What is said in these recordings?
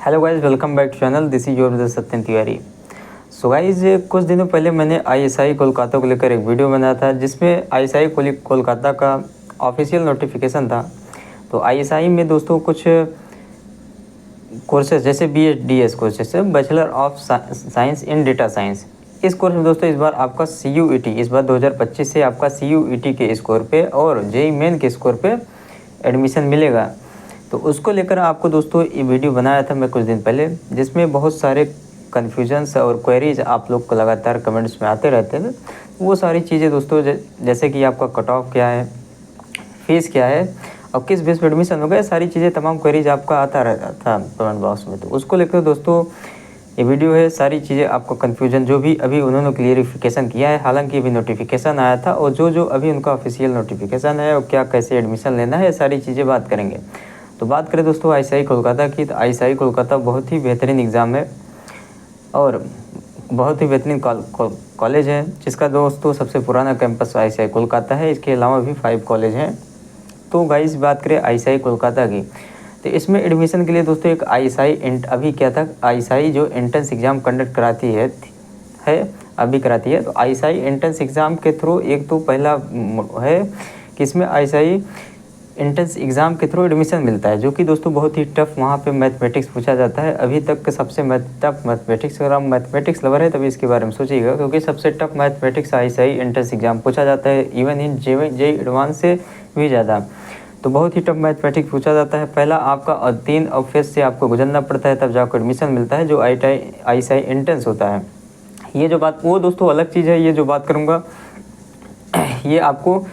Hello guys, welcome back to channel. This is your mister Satyan Tiwari. So guys, कुछ दिनों पहले मैंने आईएसआई कोलकाता को लेकर एक वीडियो बनाया था जिसमें आईएसआई कोलकाता का ऑफिशियल नोटिफिकेशन था। तो आईएसआई में दोस्तों कुछ कोर्सेज जैसे BSDS कोर्सेज है, bachelor of science in data science. इस कोर्स में दोस्तों इस बार आपका CUET, इस बार 2025 से आपका CUET के स्कोर पे और JEE मेन के स्कोर पे एडमिशन मिलेगा। तो उसको लेकर आपको दोस्तों ये वीडियो बनाया था मैं कुछ दिन पहले, जिसमें बहुत सारे कन्फ्यूजन्स और क्वेरीज आप लोग को लगातार कमेंट्स में आते रहते हैं। वो सारी चीज़ें दोस्तों जैसे कि आपका कट ऑफ क्या है, फीस क्या है और किस बेस पर एडमिशन होगा, सारी चीज़ें तमाम क्वेरीज आपका आता रहता था कमेंट बॉक्स में। तो उसको लेकर दोस्तों ये वीडियो है। सारी चीज़ें आपको कन्फ्यूजन जो भी अभी उन्होंने क्लियरिफिकेशन किया है, हालांकि अभी नोटिफिकेशन आया था और जो अभी उनका ऑफिशियल नोटिफिकेशन है और क्या कैसे एडमिशन लेना है, सारी चीज़ें बात करेंगे। तो बात करें दोस्तों आईएसआई कोलकाता की, तो आईएसआई कोलकाता बहुत ही बेहतरीन एग्ज़ाम है और बहुत ही बेहतरीन कॉलेज है, जिसका दोस्तों सबसे पुराना कैंपस आईएसआई कोलकाता है। इसके अलावा भी 5 कॉलेज हैं। तो गाइस बात करें आईएसआई कोलकाता की, तो इसमें एडमिशन के लिए दोस्तों एक अभी क्या था, आईएसआई जो एंट्रेंस एग्ज़ाम कंडक्ट कराती है अभी कराती है। तो आईएसआई एंट्रेंस एग्ज़ाम के थ्रू एक तो पहला है कि इसमें आईएसआई एंट्रेंस एग्ज़ाम के थ्रू एडमिशन मिलता है, जो कि दोस्तों बहुत ही टफ वहाँ पे मैथमेटिक्स पूछा जाता है। अभी तक के सबसे टफ मैथमेटिक्स, अगर आप मैथमेटिक्स लवर है तभी इसके बारे में सोचिएगा, क्योंकि सबसे tough mathematics ISI entrance exam पूछा जाता है, इवन इन JEE एडवांस से भी ज़्यादा। तो बहुत ही टफ मैथमेटिक्स पूछा जाता है। पहला आपका 3 फेज से आपको गुजरना पड़ता है, तब जाकर एडमिशन मिलता है, जो आईएसआई एंट्रेंस होता है। ये जो बात वो दोस्तों अलग चीज़ है, ये जो बात करूँगा ये आपको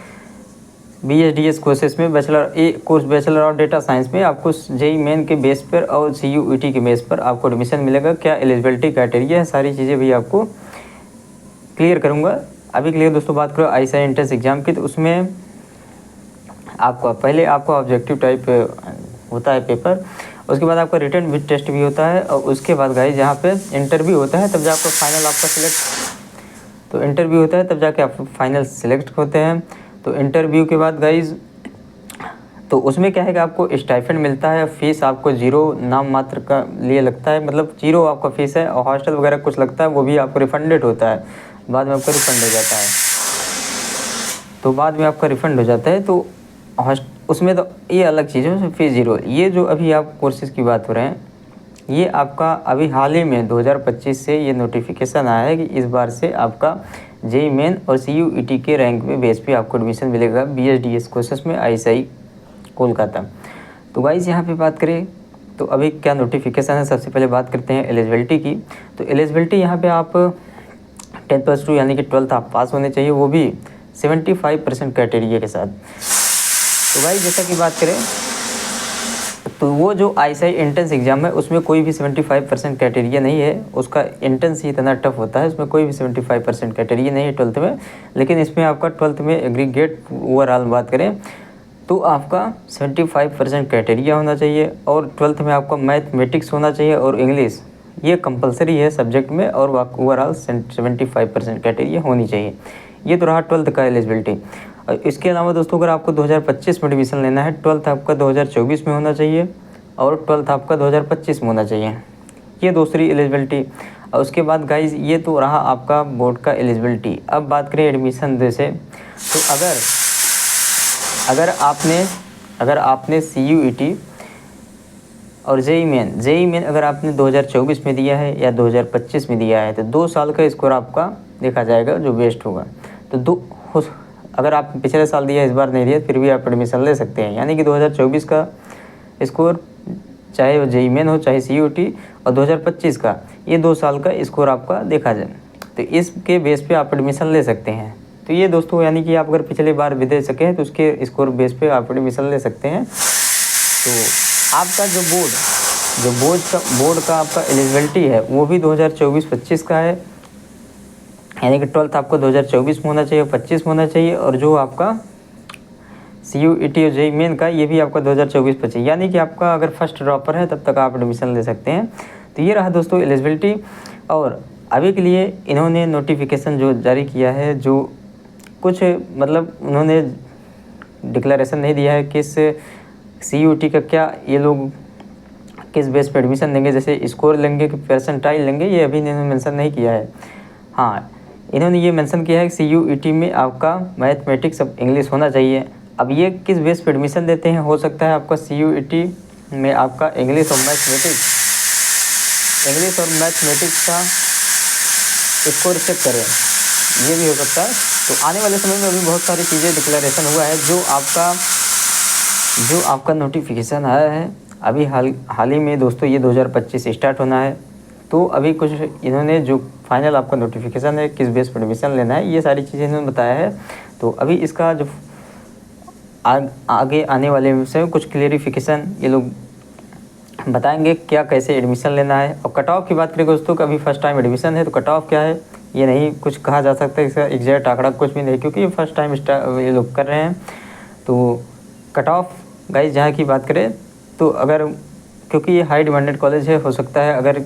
BSDS कोर्सेस में बैचलर ऑफ डेटा साइंस में आपको JEE मेन के बेस पर और CUET के बेस पर आपको एडमिशन मिलेगा। क्या एलिजिबिलिटी क्राइटेरिया है, सारी चीज़ें भी आपको क्लियर करूँगा। अभी क्लियर दोस्तों बात करो आईएसआई एंट्रेंस एग्ज़ाम की, तो उसमें आपका पहले आपका ऑब्जेक्टिव टाइप होता है पेपर, उसके बाद आपका रिटन विद टेस्ट भी होता है और उसके बाद गाइस जहाँ पे इंटरव्यू होता है, तब जाकर फाइनल आपका सिलेक्ट, तो इंटरव्यू होता है तब जाके आप फाइनल सिलेक्ट होते हैं। तो इंटरव्यू के बाद गाइज तो उसमें क्या है कि आपको स्टाइपेंड मिलता है, फीस आपको 0 नाम मात्र का लिए लगता है, मतलब 0 आपका फीस है, और हॉस्टल वगैरह कुछ लगता है वो भी आपको रिफंडेड होता है, बाद में आपका रिफंड हो जाता है। तो बाद में आपका रिफंड हो जाता है, तो उसमें तो ये अलग चीज़ है, उसमें फीस 0। ये जो अभी आप कोर्सेज़ की बात हो रहे हैं, ये आपका अभी हाल ही में 2025 से ये नोटिफिकेशन आया है कि इस बार से आपका JEE मेन और CUET के रैंक में बेस पे आपको एडमिशन मिलेगा BSDS कोर्सेस में आईएसआई कोलकाता। तो गाइस यहाँ पे बात करें तो अभी क्या नोटिफिकेशन है, सबसे पहले बात करते हैं एलिजिबिलिटी की। तो एलिजिबिलिटी यहाँ पे आप 10+2 यानी कि 12th आप पास होने चाहिए, वो भी 75% क्राइटेरिया के साथ। तो गाइस जैसा कि बात करें तो वो जो आईएसआई एंट्रेंस एग्ज़ाम है उसमें कोई भी 75% क्राइटेरिया नहीं है, उसका एंट्रेंस ही इतना टफ होता है, उसमें कोई भी 75% क्राइटेरिया नहीं है 12th में। लेकिन इसमें आपका 12th में एग्रीगेट ओवरऑल बात करें तो आपका 75% क्राइटेरिया होना चाहिए, और 12th में आपका मैथमेटिक्स होना चाहिए और इंग्लिश, ये कंपलसरी है सब्जेक्ट में, और ओवरऑल 75% क्राइटेरिया होनी चाहिए। ये तो रहा 12th का एलिजिबिलिटी। इसके अलावा दोस्तों अगर आपको 2025 में एडमिशन लेना है, 12th आपका 2024 में होना चाहिए और 12th आपका 2025 में होना चाहिए, ये दूसरी एलिजिबिलिटी। और उसके बाद गाइज ये तो रहा आपका बोर्ड का एलिजिबिलिटी। अब बात करें एडमिशन जैसे, तो अगर आपने CUET और JEE मेन अगर आपने 2024 में दिया है या 2025 में दिया है, तो 2 साल का स्कोर आपका देखा जाएगा जो बेस्ट होगा। तो अगर आप पिछले साल दिया इस बार नहीं दिया, फिर भी आप एडमिशन ले सकते हैं, यानी कि 2024 का स्कोर चाहे वो JEE मेन हो चाहे CUET, और 2025 का, ये 2 साल का स्कोर आपका देखा जाए, तो इसके बेस पे आप एडमिशन ले सकते हैं। तो ये दोस्तों यानी कि आप अगर पिछले बार भी दे सके हैं तो उसके स्कोर बेस पे आप एडमिशन ले सकते हैं। तो आपका जो बोर्ड का आपका एलिजिबिलिटी है वो भी 2024-25 का है, यानी कि 12th आपको 2024 में होना चाहिए, 25 में होना चाहिए, और जो आपका CUET और JEE मेन का ये भी आपका 2024-25, यानी कि आपका अगर फर्स्ट ड्रॉपर है तब तक आप एडमिशन ले सकते हैं। तो ये रहा दोस्तों एलिजिबिलिटी। और अभी के लिए इन्होंने नोटिफिकेशन जो जारी किया है, जो कुछ मतलब उन्होंने डिक्लेरेशन नहीं दिया है कि इस CUET का क्या ये लोग किस बेस पे एडमिशन देंगे, जैसे स्कोर लेंगे कि परसेंटाइल लेंगे, ये अभी इन्होंने मेंशन नहीं किया है। हाँ, इन्होंने ये मेंशन किया है कि CUET में आपका मैथमेटिक्स अब इंग्लिश होना चाहिए। अब ये किस बेस पे एडमिशन देते हैं, हो सकता है आपका CUET में आपका इंग्लिश और मैथमेटिक्स का स्कोर चेक करें, ये भी हो सकता है। तो आने वाले समय में अभी बहुत सारी चीज़ें डिक्लेरेशन हुआ है, जो आपका नोटिफिकेशन आया है अभी हाल ही में दोस्तों, ये 2025 स्टार्ट होना है। तो अभी कुछ इन्होंने जो फाइनल आपका नोटिफिकेशन है, किस बेस पर एडमिशन लेना है, ये सारी चीज़ें इन्होंने बताया है। तो अभी इसका जो आगे आने वाले से कुछ क्लियरिफिकेशन ये लोग बताएंगे, क्या कैसे एडमिशन लेना है। और कट ऑफ की बात करें दोस्तों, अभी फर्स्ट टाइम एडमिशन है तो कट ऑफ क्या है ये नहीं कुछ कहा जा सकता है, इसका एग्जैक्ट आंकड़ा कुछ भी नहीं, क्योंकि ये फर्स्ट टाइम ये लोग कर रहे हैं। तो कट ऑफ गाइस जहाँ की बात करें तो अगर, क्योंकि ये हाई डिमांडेड कॉलेज है, हो सकता है अगर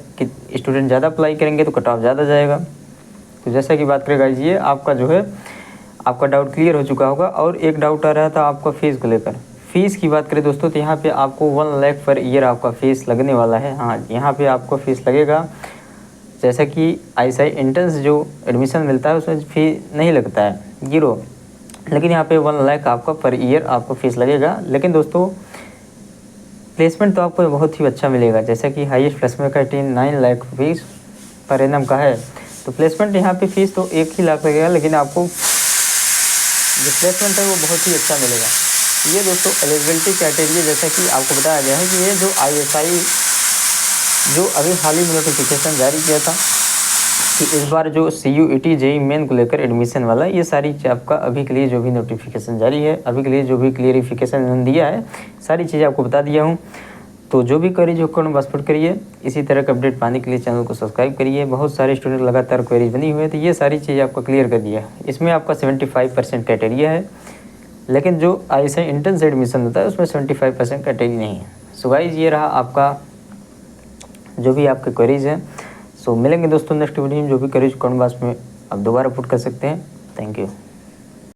स्टूडेंट ज़्यादा अप्लाई करेंगे तो कट ऑफ ज़्यादा जाएगा। तो जैसा कि बात करें गाइस, ये आपका जो है आपका डाउट क्लियर हो चुका होगा। और एक डाउट आ रहा था आपका फ़ीस को लेकर। फ़ीस की बात करें दोस्तों तो यहाँ पे आपको 1 लाख पर ईयर आपका फ़ीस लगने वाला है। हाँ, यहाँ पे आपको फ़ीस लगेगा। जैसा कि ISI एंट्रेंस जो एडमिशन मिलता है उसमें फ़ी नहीं लगता है, 0, लेकिन यहाँ पे 1 लाख आपका पर ईयर आपको फ़ीस लगेगा। लेकिन दोस्तों प्लेसमेंट तो आपको बहुत ही अच्छा मिलेगा, जैसा कि highest placement criteria 9 lakh rupees per annum का है। तो प्लेसमेंट यहाँ पे फ़ीस तो 1 ही लाख लगेगा, लेकिन आपको जो प्लेसमेंट है वो बहुत ही अच्छा मिलेगा। ये दोस्तों एलिजिबिलिटी क्राइटेरिया जैसा कि आपको बताया गया है कि ये जो ISI जो अभी हाल ही में नोटिफिकेशन जारी किया था कि इस बार जो CUET JEE मेन को लेकर एडमिशन वाला, ये सारी आपका अभी के लिए जो भी नोटिफिकेशन जारी है, अभी के लिए जो भी क्लियरिफिकेशन इन्होंने दिया है, सारी चीज़ें आपको बता दिया हूँ। तो जो भी क्वेरी जो कमेंट बॉक्स पर करिए। इसी तरह का अपडेट पाने के लिए चैनल को सब्सक्राइब करिए। बहुत सारे स्टूडेंट लगातार क्वेरीज बनी हुई है, तो ये सारी चीज़ें आपको क्लियर कर दिया है। इसमें आपका 75% क्राइटेरिया है, लेकिन जो ISI एंट्रेंस एडमिशन होता है उसमें 75% क्राइटेरिया नहीं है। सो गाइस, ये रहा आपका जो भी आपके क्वेरीज हैं। सो मिलेंगे दोस्तों नेक्स्ट वीडियो में। जो भी क्वेरीज कमेंट बॉक्स में आप दोबारा पुट कर सकते हैं। Thank you.